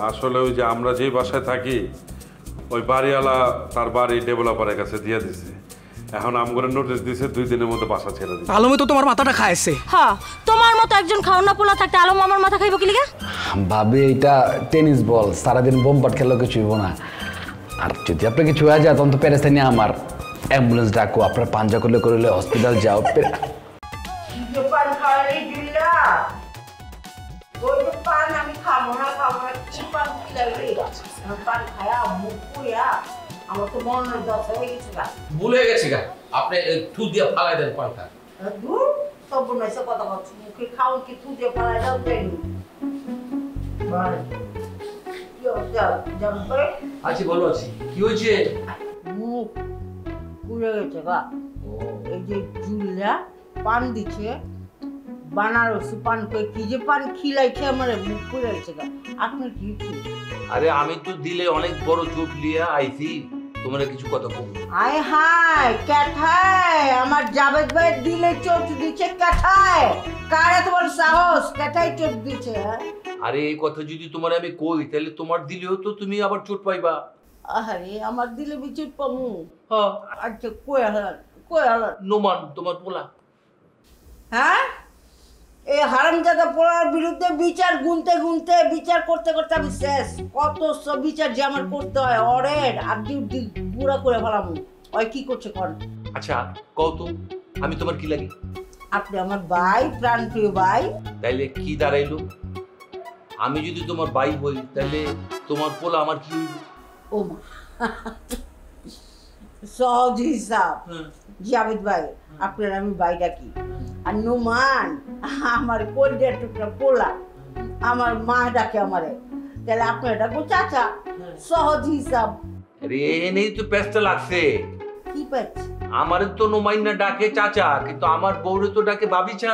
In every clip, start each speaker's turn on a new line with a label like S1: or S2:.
S1: আসলে ওই যে আমরা যে বাসায় থাকি ওই বাড়িওয়ালা তার বাড়ি ডেভেলপারের কাছে দিয়ে দিছে। এখন আমগরে নোটিশ দিছে 2 দিনের মধ্যে বাসা ছেড়ে দিছে।
S2: আলমে তো তোমার মাথাটা খাইছে।
S3: হ্যাঁ, তোমার মতো একজন খাওনা পোলা থাকতে আলম আমার মাথা খাইব কি লিগা?
S4: ভাবি এটা টেনিস বল, সারাদিন বোমপাট খেলেও কিছু হইব না। আর যদি আপনার কিছু হয়ে যায় তখন তো প্যারেসে নিয়ে আমার অ্যাম্বুলেন্স ডাকো, আপনার পাঞ্জা করলে করলে হসপিটাল যাও।
S5: আমি খাবো না কি পান খিলাইলি পান খায়া মুখ পুড়িয়া আমার তো মনের দশা হয়ে গেছে গা।
S6: ভুলে গেছি গা, আপনি থু দিয়ে ফালাই দেন পানটা।
S5: দূর সব নয়সে কথা বলছি, মুখে খাও কি থু দিয়ে ফালাই দাও দেন।
S6: আছি ভালো আছি। কি হয়েছে?
S5: মুখ পুড়ে গেছে গা। এই যে জুলিয়া পান দিচ্ছে বানারসি পান করে কি যে পান খিলাইছে আমার মুখ পুড়ে গেছে গা। আপনার কি?
S6: আরে আমি তো দিলে অনেক বড় চোট লিয়া আইছি, তোমরা কিছু কথা বল।
S5: আয় হায় ক্যাঠায় আমার জাবেদ ভাই দিলে চোট দিচ্ছে ক্যাঠায়। কারে তোমার সাহস ক্যাঠায় চোট দিচ্ছে?
S6: আরে এই কথা যদি তোমার আমি কই তাহলে তোমার দিলেও তো তুমি আবার চোট পাইবা।
S5: আরে আমার দিলে বিচুট পামু।
S6: হ্যাঁ
S5: আচ্ছা কই হালান
S6: নোমান তোমার পোলা।
S5: হ্যাঁ এই হারামজাদা পোলার বিরুদ্ধে বিচার গুনতে গুনতে বিচার করতে করতে আমি শেষ। কত সব বিচার যে আমার করতে হয় অরের আড্ডি উড্ডি পুরা করে ফেলাম। ওই কি করছে কর?
S6: আচ্ছা কও তো আমি তোমার কি লাগি?
S5: আপনি আমার ভাই, প্রাণপ্রিয় ভাই।
S6: তাইলে কি দাঁড়াইলো? আমি যদি তোমার ভাই হই তাহলে তোমার পোলা আমার কি হইব?
S5: ও মা সহজ হিসাব। জাবেদ ভাই আপনার আমি ভাইটা কি আর নোমান আমার কলিজার টুকরা পোলা, আমার মা ডাকে আমারে, তাহলে আপনার ডাকবো চাচা। সহজ হিসাব।
S6: আরে এনেই তো পেস্টা লাগছে।
S5: কি পাচ্ছি?
S6: আমারে তো নোমাইন না ডাকে চাচা, কিন্তু আমার বউরে তো ডাকে বাবিচা।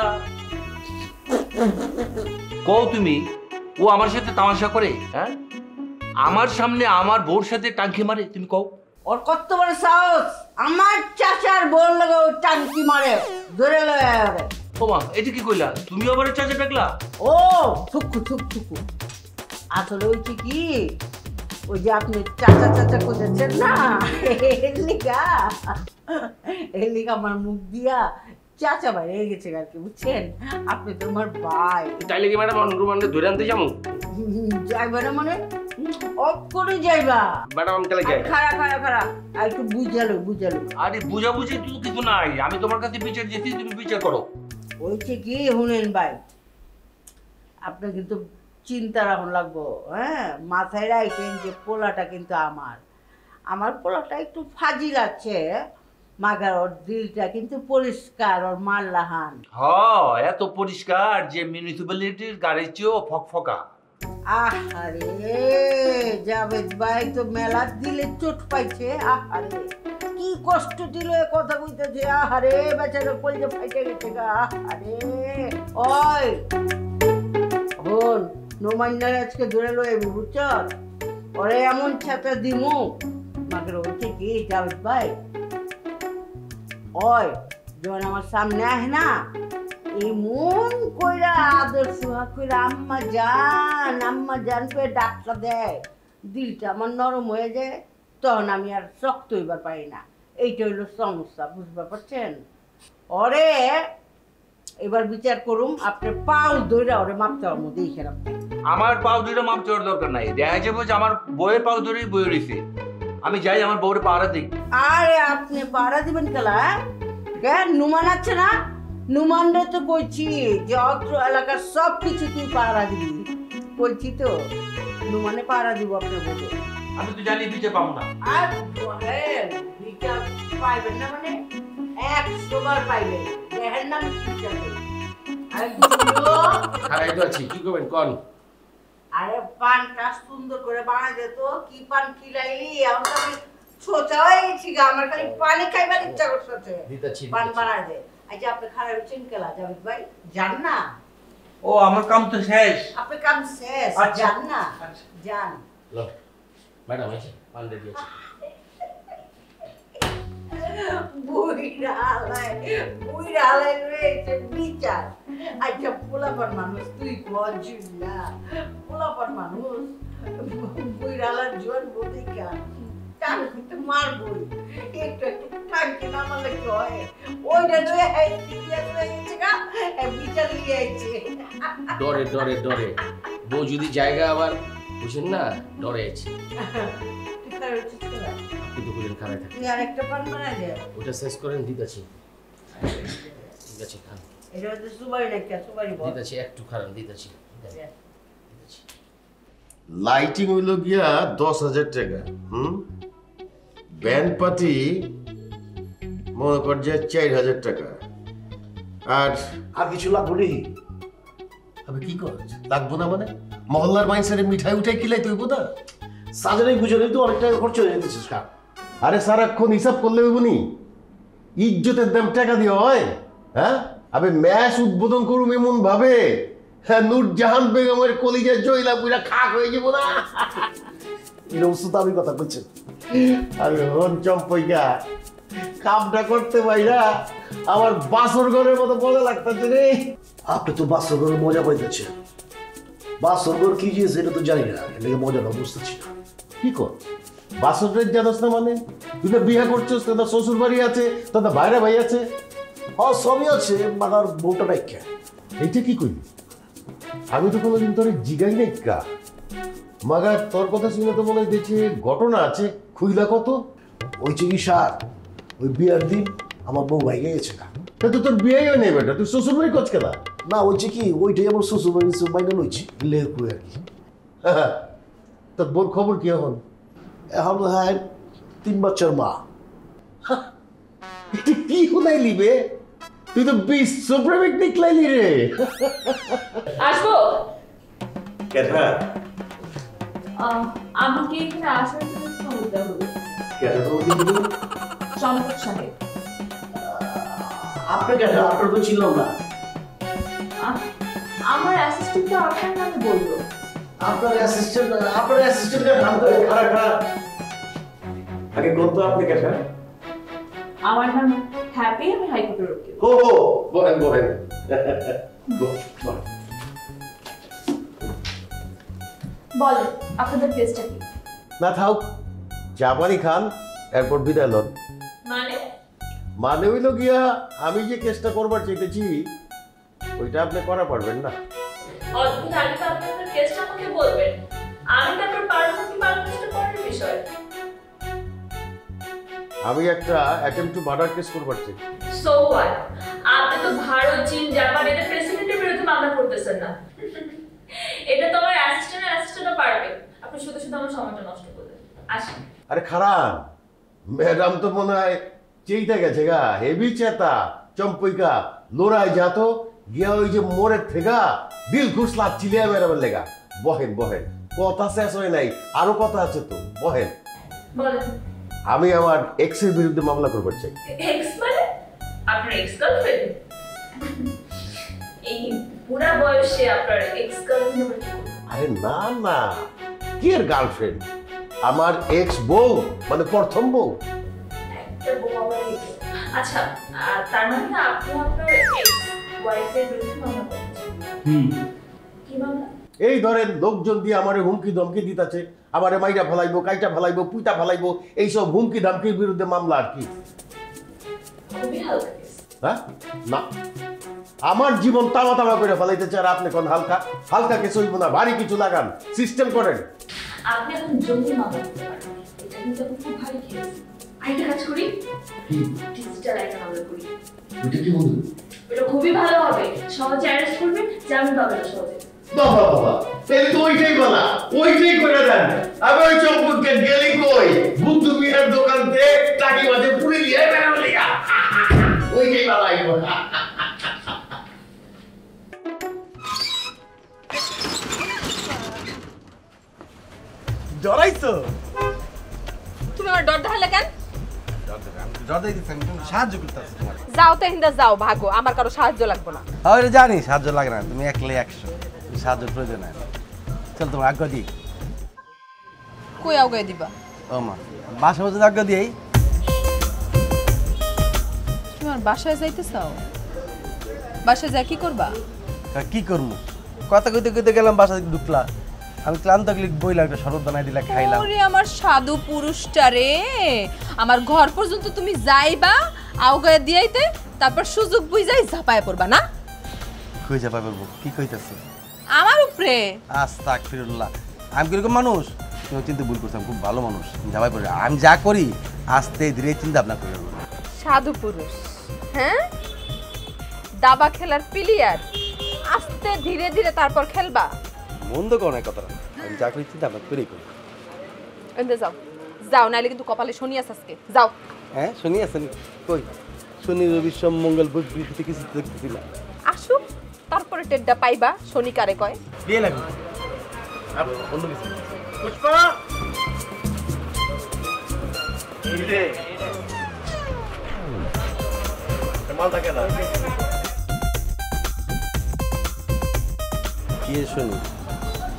S6: কও তুমি ও আমার সাথে তামাশা করে? হ্যাঁ আমার সামনে আমার বউর সাথে টাঙ্কি মারে? তুমি কও
S5: ওর কত বড় সাহস আমার চাচার বোন লাগে ও টাঙ্কি মারে ধরে লয়ে।
S6: ওমা এটা কি কইলা? তুমি আবার চাচা ডাকলা?
S5: ও থুকু থুকু আসলে হয়েছে কি ওই যে আপনি চাচা চাচা করতেছেন না এলিকা আমার মুখ দিয়া চাচা ভাই হয়ে গেছে আর কি, বুঝছেন? আপনি তো আমার ভাই।
S6: তাইলে কি ম্যাডাম অনুরুমানকে ধরে আনতে যাবো?
S5: যাইবা না মানে অফ করে যাইবা
S6: ম্যাডাম আমি তাহলে যাই।
S5: খাড়া আর একটু বুঝালো।
S6: আরে বুঝাবুঝি তো কিছু নাই, আমি তোমার কাছে বিচার দিয়েছি, তুমি বিচার করো।
S5: ওইছে কি শুনেন ভাই, আপনি কিন্তু চিন্তা রাখুন লাগবো। হ্যাঁ মাথায় রাখেন যে পোলাটা কিন্তু আমার পোলাটা একটু ফাজিল আছে, মাগার ওর দিলটা কিন্তু পরিষ্কার, ওর মাল্লাহান।
S6: এত পরিষ্কার যে মিউনিসিপ্যালিটির গাড়ির চেয়েও ফকফকা।
S5: আহারে জাবেদ ভাই তো মেলা দিলে চোট পাইছে। আহারে কি কষ্ট দিল এ কথা কইতেছে। আহারে বেচারা কইতে ফাইটে গেছে গা। আহারে ওই বোন নোমান্নার আজকে ধরে লয়ে বুঝছ, ওরে এমন ছাতা দিমু মাকে হচ্ছে কি জাবেদ ভাই ওই যখন আমার সামনে আহে না এমন কইরা আদর সুহা কইরা আম্মা জান করে ডাকটা দেয়, দিলটা আমার নরম হয়ে যায়, তখন আমি আর শক্ত হইবার পারি না। এইটা হইলো সমস্যা, বুঝতে পারছেন? ওরে এবার বিচার করুম আপনার পাও ধরে ওরে মাপতে হবে দেখেন। আপনি
S6: আমার পাও ধরে মাপ চাওয়ার দরকার নাই, দেখা যাবে যে আমার বউয়ের পাও ধরেই বয়ে রয়েছে। আমি যাই আমার বউরে পাহারা দিই।
S5: আরে আপনি পাহারা দিবেন কেলা? নুমান আছে না, নুমানরে তো কইছি যে অত্র এলাকার সব কিছু তুই পাহারা দিবি, বলছি তো নুমানে পাহারা দিব আপনার বউকে।
S6: আমি তো জানি বিচার পাবো না।
S5: আর বিচার পাইবেন না মানে 100 বার পাইবেন, দেখেন না বিচার করি।
S6: কি করবেন কোন?
S5: আরে পানটা সুন্দর করে বানাই দে তো। কি পান খিলাইলি এখন তো আমি ছোচা হয়ে গেছি গা, আমার খালি পানি খাইবার ইচ্ছা করছে। পান বানাই দে। আচ্ছা আপনি খারাপ চিনকেলা জাবেদ ভাই জান না?
S6: ও আমার কাম তো শেষ।
S5: আপনি কাম শেষ জান না? জান
S6: ম্যাডাম আছে পান দিয়ে দিয়েছি।
S5: বুইরা আলাই রয়েছে বিচার। আচ্ছা পোলাপান মানুষ তুই গজুল্লা পোলাপান মানুষ জোয়ান বদিকা টান করতে মারবই একটু একটু টানকে না মারলে কি হয় ওইটা লয়ে দিয়ে গেছে গা বিচার লিয়ে আইছে
S2: ডরে ডরে ডরে বউ যদি জায়গা আবার বুঝেন না ডরে আছে কিন্তু বলেন খারাপ থাকে
S5: তুই আরেকটা পান বানাই দে
S2: ওটা শেষ করেন দিতাছি ঠিক আছে খান
S5: এটা হচ্ছে সুবারি নাকি সুবারি বল
S2: দিতাছি একটু খারাপ দিতাছি
S7: লাইটিং হইল গিয়া 10,000 টাকা ব্যান্ড পার্টি মনে কর যে 4,000 টাকা আর কিছু লাগবো নি আমি কি কর লাগবো না মানে মহল্লার মাইন্সারে মিঠাই উঠাই কিলাই তুইব না সাজানাই গুজরাই তো অনেক টাকা খরচ হয়ে যেতেছিস কা আরে সারাক্ষণ হিসাব করলে হইব নি ইজ্জতের দাম টাকা দিয়ে হয় হ্যাঁ আবে ম্যাচ উদ্বোধন করুম এমন ভাবে হ্যাঁ নূরজাহান বেগমের কলিজার জয়লা পুরা খাক হয়ে যাব না এরকম সুতামি কথা বলছেন আরে হন চম্পইয়া কামটা করতে পাইরা আমার বাসর ঘরের মতো মজা লাগতেছে রে
S8: আপনি তো বাসর ঘরের মজা পাইতেছেন বাসর ঘর কি জিনিস এটা তো জানি না এর লেগে মজাটা বুঝতেছি না
S7: কি কর বাসরের জানাস না মানে তুই তো বিয়ে করছিস তোর শ্বশুর বাড়ি আছে তোর ভাইরা ভাই আছে
S8: সবই আছে মাগার বউটা নাই কে
S7: এইটা কি কইলি আমি তো কোনোদিন তোর জিগাই নাই কা মাগার তোর কথা শুনে তো মনে হয় দেখছি ঘটনা আছে খুইলা কত
S8: ওই চিকিৎসা ওই বিয়ার দিন আমার বউ ভাই গেছে না
S7: তা তো তোর বিয়েই হয় নাই বেটা তুই শ্বশুর বাড়ি কচ কেনা
S8: না ওইছে কি ওইটাই আমার শ্বশুর বাড়ি মাইনে লইছি লেহ কই আর কি
S7: তোর বোন খবর কি এখন
S8: এখন হ্যাঁ 3 বাচ্চার মা
S7: এটা কি শুনাইলি বে তুই তো বিশ্বপ্রেমিক নিকলাইলি রে
S9: আসবো
S8: কেটা
S9: আমাকে এখানে আসার জন্য ক্ষমতা হবে
S8: কেটা তো দিদি
S9: চমৎকার সাহেব
S8: আপনি কেটা আপনার তো ছিল না
S9: আমার অ্যাসিস্ট্যান্টকে আপনার নামে বলবো
S8: আপনার অ্যাসিস্ট্যান্টের নাম তো খারাপ খারাপ আগে কোন আপনি কেটা
S9: আমার নাম হ্যাপি আমি হাইকোর্টের উকিল
S8: ও বলেন বলেন
S9: বলেন আপনাদের কেসটা কি
S7: না থাক জাপানি খান এরপর বিদায় লন
S9: মানে
S7: মানে হইল গিয়া আমি যে কেসটা করবার চাইতেছি ওইটা আপনি করা পারবেন না
S9: অদ্ভুত আগে তো আপনাদের কেসটা আমাকে বলবেন আমি তারপর পারবো কি পারবো চেষ্টা করার বিষয়
S7: আমি একটা অ্যাটেম্প টু মার্ডার কেস করবার চাই
S9: সো হোয়াট আপনি তো ভারত চীন জাপান এদের প্রেসিডেন্টের বিরুদ্ধে মামলা করতেছেন না এটা তো আমার অ্যাসিস্ট্যান্টও পারবে আপনি শুধু শুধু আমার সময়টা নষ্ট করলেন আসেন
S7: আরে খারাপ ম্যাডাম তো মনে হয় চেইতে গেছে গা হেভি চেতা চম্পইকা লোরাই যাতো গিয়া ওই যে মোড়ের থেকা দিল ঘুষ লাগছিলিয়া ম্যাডামের লেগা বহেন বহেন কথা শেষ হয় নাই আরো কথা আছে তো বহেন
S9: বলেন
S7: আমি আমার এক্স এর বিরুদ্ধে মামলা করবার চাই
S9: এক্স মানে আপনার এক্স গার্লফ্রেন্ড এই পুরা বয়সে আপনার এক্স গার্লফ্রেন্ড
S7: আরে না না কি এর গার্লফ্রেন্ড আমার এক্স বউ মানে প্রথম বউ
S9: একটা বউ আবার ex। আচ্ছা তার মানে আপনি আপনার এক্স ওয়াইফের বিরুদ্ধে মামলা করছেন কি মামলা
S7: এই ধরেন লোকজন দিয়ে আমারে হুমকি ধমকি দিতেছে আমারে মাইরা ফেলাইবো কাইটা ফেলাইবো পুইটা ফেলাইবো এইসব হুমকি ধমকির বিরুদ্ধে মামলা আর কি
S9: খুবই হালকা কেস
S7: হ্যাঁ না আমার জীবন তামা তামা করে ফেলাইতেছে আর আপনি কোন হালকা হালকা কিছু হইব না ভারী কিছু লাগান সিস্টেম করেন
S9: আপনি এখন জঙ্গি মামলা করতে পারেন এটা কিন্তু এখন খুব ভারী কেস আরেকটা কাজ করি ডিজিটাল একটা মামলা করি
S8: ওইটা কি বলুন
S9: এটা খুবই ভালো হবে সহজে অ্যারেস্ট করবেন জামিন পাবেন না সহজে
S7: বাবা বাবা তাহলে তো ওইটাই বলা ওইটাই করে দেন আমি ওই চম্পককে গেলি কই বুদ্ধ বিহার দোকান থেকে টাকি মাঝে পুরি লিয়ে বেরো লিয়া ওইটাই বলাইব
S10: ডরাইছো
S11: তুমি আমার ডর দেখালে কেন
S10: ডরাই দিছেন সাহায্য করতেছি তোমার
S11: যাও তো হিন্দা যাও ভাগো আমার কারো সাহায্য লাগবে না
S10: আরে জানি সাহায্য লাগে না তুমি একলে 100 সাহায্য প্রয়োজন নাই চল তোমার আজ্ঞা দিই
S11: কই আউগাই দিবা
S10: ও মা বাসা মধ্যে আজ্ঞা দিই
S11: তুমি আমার বাসায় যাইতে চাও বাসায় যা কি করবা
S10: কি করবো কথা কইতে কইতে গেলাম বাসা ঢুকলা আমি ক্লান্ত গেলে বইলা একটা শরবত বানাই দিলা খাইলাম।
S11: ওরে আমার সাধু পুরুষটা রে, আমার ঘর পর্যন্ত তুমি যাইবা আউগায় দিয়াইতে, তারপর সুযোগ বুঝাই ঝাপায় পড়বা না?
S10: কই যাবা বলবো? কি কইতাছে?
S11: আমার উপরে
S10: আস্তাগফিরুল্লাহ। আমি কিরকম মানুষ? তুমি চিন্তা ভুল করছো, আমি খুব ভালো মানুষ। যাবাই পড়ে আমি যা করি আস্তে ধীরে চিন্তা ভাবনা করি।
S11: সাধু পুরুষ, হ্যাঁ? দাবা খেলার প্লেয়ার, আস্তে ধীরে ধীরে তারপর খেলবা।
S10: মন্দ কোন কথাটা, আমি যা করি চিন্তা ভাবনা করি।
S11: এনতে যাও, যাও, নাইলে কিন্তু কপালে শনি আছে আজকে। যাও।
S10: হ্যাঁ শনি আছেন? কই শনি রবি সোম মঙ্গল বুধ বৃহস্পতি কিছু দেখতেছি না।
S11: আসুক, তারপরে টেড্ডা পাইবা শনি কারে কয়।
S10: বিয়ে লাগবে আর অন্য কিছু।
S7: পুষ্পা এই রে মাল থাকে না
S10: কি শনি?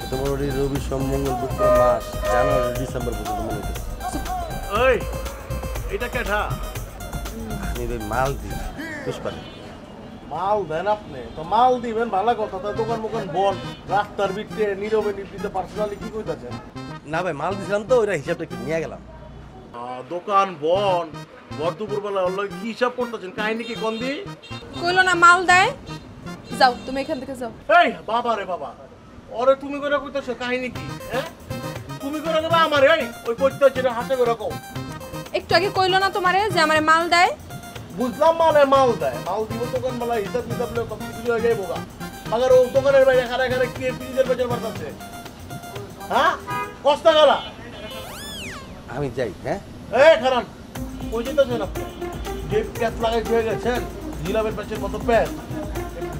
S10: তোমার ওই রবি সোম মঙ্গল বুধ মাস জানুয়ারি ডিসেম্বর পর্যন্ত মনে হচ্ছে।
S7: ওই এটা কেঠা?
S10: আমি ওই মাল দিই পুষ্পা।
S7: মাল দেন আপনি তো, মাল দিবেন ভালো কথা, তাই দোকান মোকান বন রাস্তার ভিতরে নীরবে নিবৃতে পার্সোনালি কি কইতাছেন?
S10: না ভাই মাল দিছিলাম তো, ওইটা হিসাবটা একটু নিয়ে গেলাম।
S7: দোকান বন বর্ধপুর বেলা কি হিসাব করতেছেন? কাহিনী কি কোন দি
S11: কইলো না মাল দেয়? যাও তুমি এখান থেকে যাও।
S7: এই বাবা রে বাবা, ওরে তুমি করে কইতাছো কাহিনী কি? হ্যাঁ তুমি করে দেবা আমারে? ওই কইতাছে না হাতে করে কও।
S11: একটু আগে কইলো না তোমারে যে আমারে মাল দেয়?
S7: বুঝলাম মানে মাল দেয়, মাল দিব দোকান বেলা হিসাব নিতাব লে সব কিছু হয়ে যাইব গা। আবার ও দোকানের বাইরে খারা খারা কি ফ্রিজের বেচার পারতাছে? হ্যাঁ কষ্ট গেলা
S10: আমি যাই। হ্যাঁ
S7: খারান ওই যেতেছেন আপনি যে প্যাচ লাগাই হয়ে গেছেন জিলাপের প্যাচের মতো প্যাচ,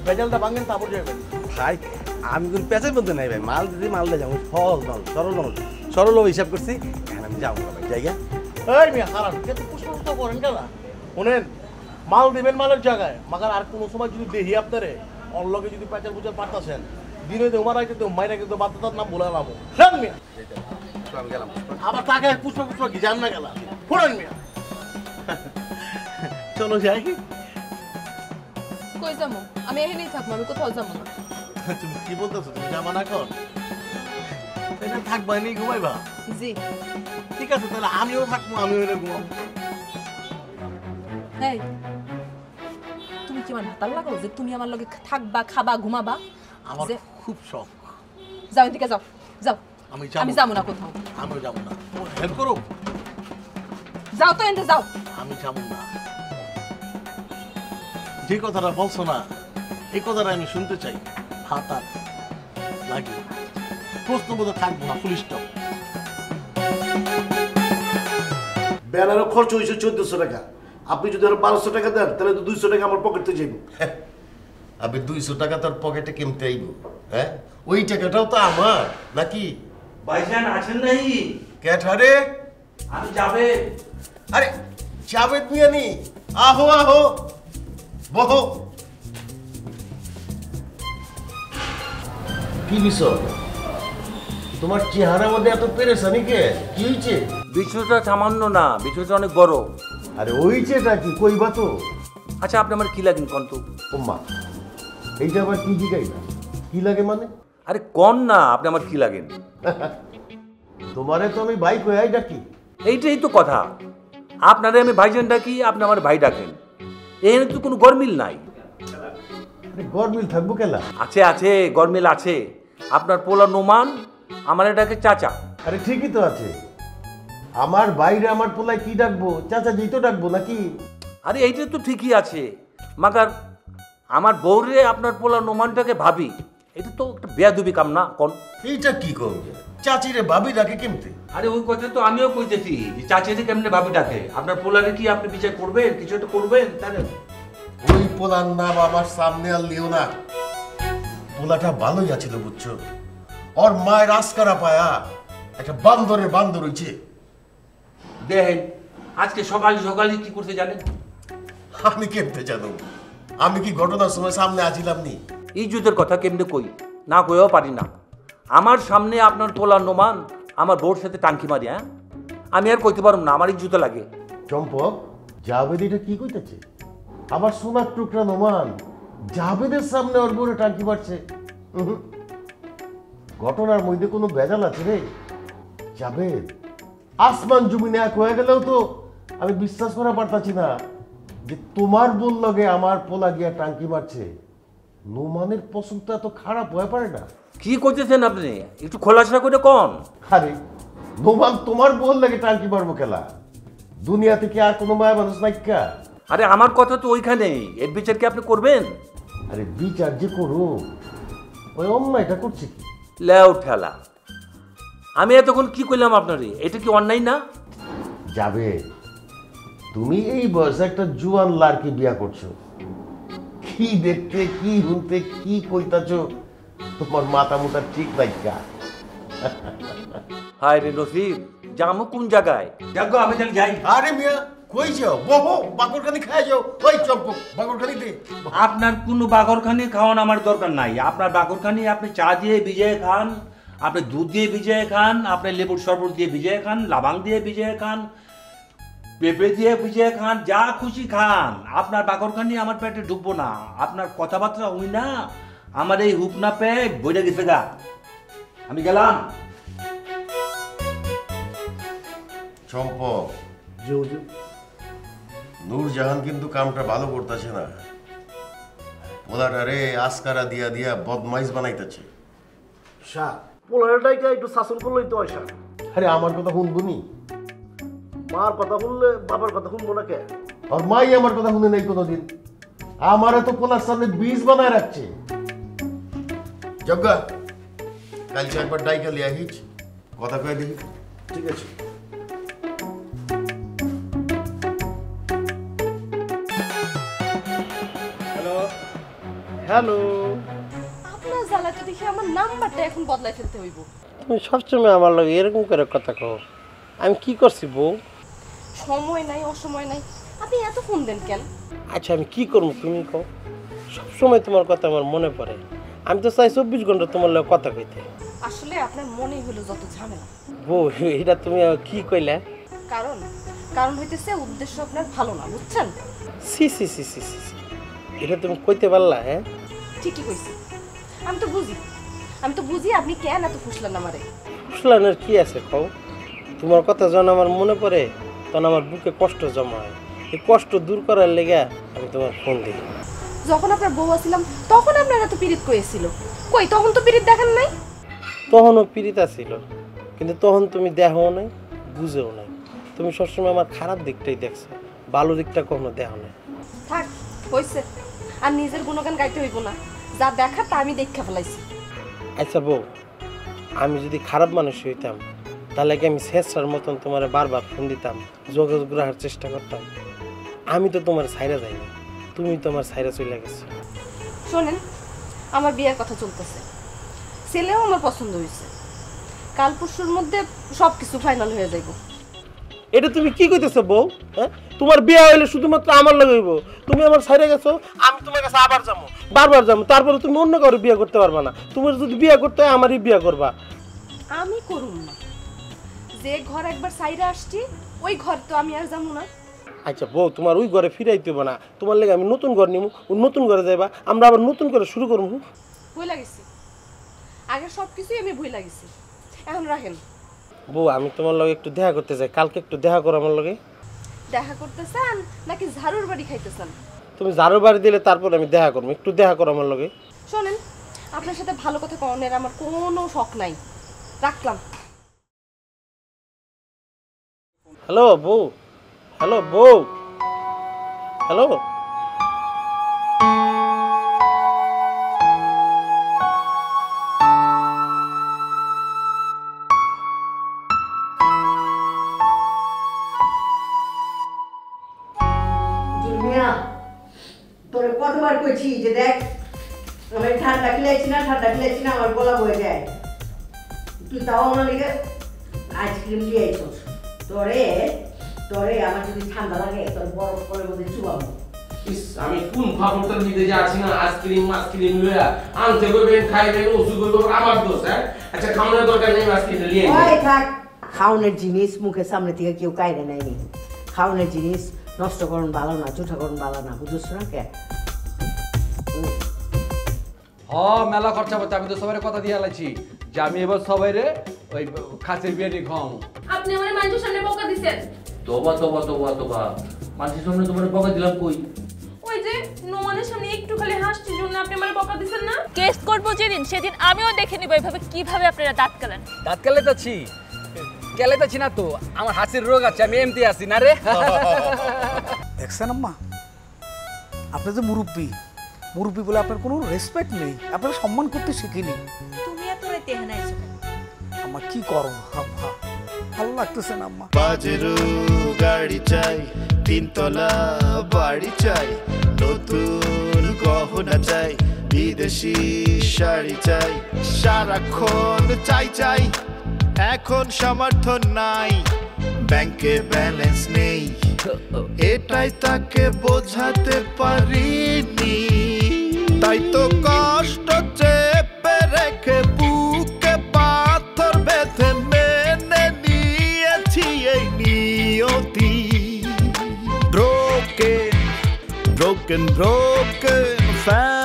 S7: ভেজালটা ভাঙেন তারপর যাবেন।
S10: ভাই আমি কোন পেঁচাই বলতে নাই ভাই, মাল দিদি মাল দিয়ে যাবো। সহজ মাল, সরল মাল, সরল হিসাব করছি। এখন আমি যাবো ভাই জায়গা।
S7: এই মিয়া খারান কিন্তু পুষ্প করেন কেনা? শোনেন মাল দিবেন মালের জায়গায়, মাগার আর কোনো সময় যদি দেখি আপনারে অল্লগে যদি প্যাচের বুঝার পারতাছেন দিনে তো মারা কিন্তু মাইরা কিন্তু বাধ্যতার নাম বলালাম। শোন মিয়া
S10: আমি গেলাম।
S7: আবার তাকে পুষ্প কি জান না গেলা? ফোড়েন মিয়া চলো যাই।
S11: কই যাবো? আমি এখানেই থাকবো, আমি কোথাও যাবো না।
S7: তুমি কি বলতেছো? তুমি যাবা না এখন? এটা থাকবা নি ঘুমাইবা?
S11: জি
S7: ঠিক আছে তাহলে আমিও থাকবো, আমিও এনে ঘুমাবো।
S11: এই তুমি কি আমার হাতাল লাগাও যে তুমি আমার লগে থাকবা, খাবা, ঘুমাবা?
S7: আমার খুব শখ।
S11: যাও এদিকে যাও, যাও।
S7: আমি
S11: যাবো না কোথাও।
S7: আমিও যাবো না। হেল্প করো।
S11: যাও তো এনতে যাও।
S7: আমি যাবো না। যে কথাটা বলছো না এই কথাটা আমি শুনতে চাই। হাত আর লাগে প্রশ্ন বোধ থাকবো না, ফুল স্টপ।
S8: ব্যানারও খরচ হয়েছে 1400 টাকা। আপনি যদি আরো 1200 টাকা দেন তাহলে তো 200 টাকা আমার পকেট থেকে যাইব।
S7: আবে 200 টাকা তোর পকেটে কেমতে আইব? হ্যাঁ ওই টাকাটাও তো আমার নাকি?
S6: ভাইজান আছেন নাই?
S7: কেঠারে
S6: আমি যাবে।
S7: আরে জাবেদ মিয়ানি, আহো আহো বহো। কি বিষয়? তোমার চেহারার মধ্যে এত পেরেছানি কে? কি হয়েছে?
S6: বিষয়টা সামান্য না, বিষয়টা অনেক বড়।
S7: আরে হইছেটা কি কইবা তো?
S6: আচ্ছা আপনি আমার কি লাগেন কন্ত?
S7: ওম্মা এইটা আবার কি জিগাই না? কি লাগে মানে?
S6: আরে কন না আপনি আমার কি লাগেন?
S7: তোমারে তো আমি ভাই কই ডাকি।
S6: এইটাই তো কথা, আপনারে আমি ভাইজান ডাকি, আপনি আমার ভাই ডাকেন। এখানে তো কোনো গরমিল নাই।
S7: গরমিল থাকবো কেলা?
S6: আছে আছে গরমিল আছে। আপনার পোলা নোমান আমার ডাকে চাচা।
S7: আরে ঠিকই তো আছে। আমার বাইরে আমার পোলায় কি ডাকবো? চাচা জি তো ডাকবো নাকি?
S6: আরে এইটা তো ঠিকই আছে, মাগার আমার বউরে আপনার পোলা নোমানটাকে ভাবি, এটা তো একটা বেয়াদবি কাম না কোন?
S7: এইটা কি করবে? চাচিরে ভাবি ডাকে কেমতে?
S6: আরে ওই কথা তো আমিও কইতেছি যে চাচিরে কেমনে ভাবি ডাকে। আপনার পোলারে কি আপনি বিচার করবেন? কিছু একটা করবেন তাহলে।
S7: ওই পোলার নাম আমার সামনে আর লিও না। পোলাটা ভালোই আছিল বুঝছো, ওর মায়ের আস্কারা পায়া একটা বান্দরের বান্দর হইছে।
S6: দেখেন আজকে সকাল সকালই কি করতে জানেন?
S7: আমি কেমতে জানো? আমি কি ঘটনার সময় সামনে আছিলাম নি?
S6: ইজ্জতের কথা কেমনে কই না কইও পারি না। আমার সামনে আপনার পোলা নোমান আমার বউর সাথে টাঙ্কি মারি, হ্যাঁ আমি আর কইতে পারব না, আমার ইজ্জত লাগে।
S7: চম্পক জাবেদ এটা কি কইতেছে? আবার সোনার টুকরা নোমান জাবেদের সামনে ওর বউরে টাঙ্কি মারছে। ঘটনার মধ্যে কোনো ভেজাল আছে রে? জাভেদ, আসমান জমিনে এক হয়ে গেলেও তো আমি বিশ্বাস করা পারতাছি না যে তোমার বোন লগে আমার পোলা গিয়া টাঙ্কি মারছে। নোমানের পছন্দটা এত খারাপ হয়ে পারে না।
S6: কি করতেছেন আপনি? একটু খোলাসা করে কোন।
S7: আরে নোমান তোমার বোন লাগে টাঙ্কি মারবো খেলা? দুনিয়া থেকে আর কোনো মায়া মানুষ নাই কা?
S6: আরে আমার কথা তো ওইখানেই, এর বিচার কি আপনি করবেন?
S7: আরে বিচার যে করো, ওই অন্যায়টা করছে কি?
S6: লেও ঠেলা, আমি এতক্ষণ কি করলাম আপনারে? এটা কি অন্যায় না?
S7: যাবে, তুমি এই বয়সে একটা জুয়ান লারকে বিয়া করছো, কি দেখতে কি শুনতে কি কইতাছো তোমার মাথা মুথা ঠিক নাই কা?
S6: হায় রে নসিব, যামো কোন জায়গায়?
S10: দেখো আমি তাহলে যাই।
S7: আরে মিয়া কই যাও? বহো, বাকরখানি খায় যাও। ওই চম্পক, বাকরখানি দে।
S10: আপনার কোনো বাগরখানি খাওয়ান আমার দরকার নাই। আপনার বাগরখানি আপনি চা দিয়ে ভিজিয়ে খান, আপনি দুধ দিয়ে ভিজিয়ে খান, আপনি লেবুর শরবত দিয়ে ভিজিয়ে খান, লাবাং দিয়ে ভিজিয়ে খান, পেঁপে দিয়ে ভিজিয়ে খান, যা খুশি খান। আপনার বাগরখানি আমার পেটে ঢুকবো না। আপনার কথাবার্তা হই না, আমার এই হুকনা পেট বইটা গেছে গা। আমি গেলাম।
S7: চম্পক, নূরজাহান কিন্তু কামটা ভালো করতেছে না। পোলাটারে আসকারা দিয়া দিয়া বদমাইশ বানাইতেছে।
S8: শাহ পোলাটাইকে একটু শাসন করলেই তো হয় শাহ।
S7: আরে আমার কথা শুনবো নি?
S8: মার কথা শুনলে বাবার কথা শুনবো না কে?
S7: আর মাই আমার কথা শুনে নাই কোনোদিন। আমারে তো পোলার সামনে বীজ বানায় রাখছে। যজ্ঞা, কালকে একবার ডাইকা লিয়া হিচ, কথা কয়ে দেখি।
S8: ঠিক আছে।
S12: হ্যালো,
S11: আপনার জ্বালাতে দেখি আমার নাম্বারটা এখন বদলাই ফেলতে হইব।
S12: তুমি সবসময় আমার লগে এরকম করে কথা কও। আমি কি করছি বউ?
S11: সময় নাই, অসময় নাই, আপনি এত ফোন দেন কেন?
S12: আচ্ছা আমি কি করবো তুমি কও? সবসময় তোমার কথা আমার মনে পড়ে। আমি তো চাই 24 ঘন্টা তোমার লগে কথা কইতে।
S11: আসলে আপনার মনেই হলো যত ঝামেলা।
S12: বউ এটা তুমি কি কইলা?
S11: কারণ কারণ হইতেছে উদ্দেশ্য আপনার ভালো না, বুঝছেন?
S12: সি সি সি সি সি, এটা তুমি কইতে পারলা? হ্যাঁ
S11: ঠিকই কইছি, আমি তো বুঝি আপনি কেন এত ফুসলেন আমারে।
S12: ফুসলানোর কি আছে কও? তোমার কথা যখন আমার মনে পড়ে তখন আমার বুকে কষ্ট জমা হয়। এই কষ্ট দূর করার লেগে আমি তোমার ফোন দিই।
S11: যখন আপনার বউ ছিলাম তখন আপনার এত পীড়িত কইছিল, কই তখন তো পীড়িত দেখেন নাই?
S12: তখনও পীড়িত ছিল, কিন্তু তখন তুমি দেখো নাই, বুঝেও নাই। তুমি সবসময় আমার খারাপ দিকটাই দেখছো, ভালো দিকটা কখনো দেখো নাই।
S11: থাক হইছে, আর নিজের গুণগান গাইতে হইব না। যা দেখা তা আমি দেখা ফেলাইছি।
S12: আচ্ছা বউ, আমি যদি খারাপ মানুষ হইতাম তাহলে কি আমি শেষার মতন তোমার বারবার ফোন দিতাম, যোগাযোগ রাখার চেষ্টা করতাম? আমি তো তোমার ছাইরা যাইনি, তুমি তো আমার ছাইরা চলে গেছো।
S11: শোনেন, আমার বিয়ের কথা চলতেছে, ছেলেও আমার পছন্দ হয়েছে। কাল পরশুর মধ্যে সব কিছু ফাইনাল হয়ে যাইব।
S12: এটা তুমি কি কইতেছো বউ? হ্যাঁ, তোমার বিয়ে হইলে শুধুমাত্র আমার লাগে হইব। তুমি আমার ছাইরা গেছো, আমি তোমার কাছে আবার যাবো, বারবার যাবো, তারপরে তুমি অন্য কারো বিয়ে করতে পারবা না। তুমি যদি বিয়ে করতে হয় আমারই বিয়ে করবা।
S11: আমি করুম না, যে ঘর একবার সাইরা আসছি ওই ঘর তো আমি আর যাবো না।
S12: আচ্ছা বউ, তোমার ওই ঘরে ফিরাইতে হবে না, তোমার লেগে আমি নতুন ঘর নিব, নতুন ঘরে যাইবা, আমরা আবার নতুন করে শুরু করবো।
S11: ভুলে গেছি, আগে সব কিছুই আমি ভুলে গেছি, এখন রাখেন।
S12: বউ আমি তোমার লগে একটু দেখা করতে চাই, কালকে একটু দেখা করো আমার লগে।
S11: দেখা করতে চান নাকি ঝাড়ুর বাড়ি খাইতে চান?
S12: তুমি ঝাড়ু বাড়ি দিলে তারপর আমি দেখা করবো, একটু দেখা করো আমার লগে।
S11: শোনেন, আপনার সাথে ভালো কথা কনের আমার কোনো শখ নাই, রাখলাম।
S12: হ্যালো বউ, হ্যালো বউ, হ্যালো।
S5: তোরে কতবার কইছি যে দেখ আমি ঠান্ডা খেলেছি না আমার গলা বয়ে যায়, তুই তাও আমার লিগে আইসক্রিম দিয়ে আইছস। তোরে আমার যদি ঠান্ডা লাগে তোর বরফ করে মধ্যে চুবাবো।
S2: আমি কোন খবরটার দিতে যাচ্ছি না, আইসক্রিম লইয়া আনতে করবেন, খাইবেন, ওষুধ করবেন, আমার দোষ। হ্যাঁ আচ্ছা, খাওয়ানোর দরকার নেই, আইসক্রিমটা নিয়ে
S5: থাক। খাওয়ানোর জিনিস মুখের সামনে থেকে কেউ কাইরে নেয়নি। খাওয়ানোর জিনিস নষ্ট করুন ভালো না, জুঠা করুন ভালো না, বুঝছ না কে?
S4: মেলা খরচা করছে, আমি তো সবাই কথা দিয়ে আলাইছি। যে আমি এবার সবাই রে ওই খাসির বিরিয়ানি খাওয়াবো।
S9: আপনি আমার মানুষের সামনে বকা দিছেন।
S6: তোবা তোবা তোবা তোবা, মানুষের সামনে তোমার বকা দিলাম কই?
S9: ওই যে নোমানের সামনে একটু খালি হাসছির জন্য আপনি আমার বকা দিছেন না?
S13: কেস করবো যেদিন সেদিন আমিও দেখে নিব এইভাবে কিভাবে আপনারা দাঁত কেলেন।
S4: দাঁত কেলাইতাছি না তো, আমার হাসির রোগ আছে, আমি এমতি আছি না রে।
S14: দেখছেন আম্মা, আপনি যে মুরব্বী বলে আপনার কোনো রেসপেক্ট নেই, আপনার সম্মান করতে শিখিনি।
S3: তুমি এত রাতে এখানে আইছো কেন?
S14: আম্মা কি করো আম্মা, ভালো লাগতেছে না আম্মা।
S15: বাজেরু গাড়ি চাই, তিনতলা বাড়ি চাই, নতুন গহনা চাই, বিদেশি শাড়ি চাই, সারাক্ষণ চাই চাই, এখন সমর্থন নাই, ব্যাংকে ব্যালেন্স নেই, এটাই তাকে বোঝাতে পারিনি, তাই তো কষ্ট চেপে রেখে বুকে পাথর বেঁধে মেনে নিয়েছি এই নিয়তি। Broken, broken, broken family.